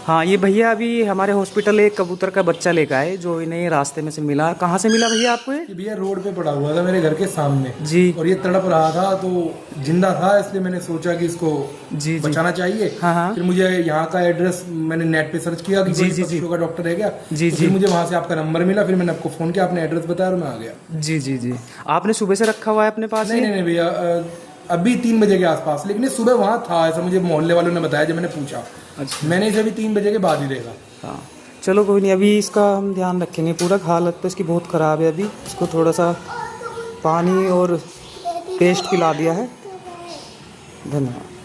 हाँ, ये भैया अभी हमारे हॉस्पिटल एक कबूतर का बच्चा लेकर आए जो इन्हें रास्ते में से मिला। कहाँ से मिला भैया आपको ये? भैया रोड पे पड़ा हुआ था मेरे घर के सामने जी। और ये तड़प रहा था तो जिंदा था, इसलिए मैंने सोचा कि इसको जी बचाना चाहिए। हाँ हाँ। फिर मुझे यहाँ का एड्रेस मैंने नेट पे सर्च किया कि जी, कोई जी, पक्षियों का डॉक्टर है क्या। जी, तो जी। फिर मुझे वहाँ से आपका नंबर मिला, फिर मैंने आपको फोन किया, आपने एड्रेस बताया और मैं आ गया। जी जी जी। आपने सुबह से रखा हुआ है अपने पास? नहीं नहीं भैया, अभी 3 बजे के आसपास, लेकिन ये सुबह वहाँ था, ऐसा मुझे मोहल्ले वालों ने बताया जब मैंने पूछा। अच्छा। मैंने इसे अभी 3 बजे के बाद ही देखा। हाँ, चलो कोई नहीं, अभी इसका हम ध्यान रखेंगे पूरा। हालत तो इसकी बहुत ख़राब है, अभी इसको थोड़ा सा पानी और पेस्ट पिला दिया है। धन्यवाद।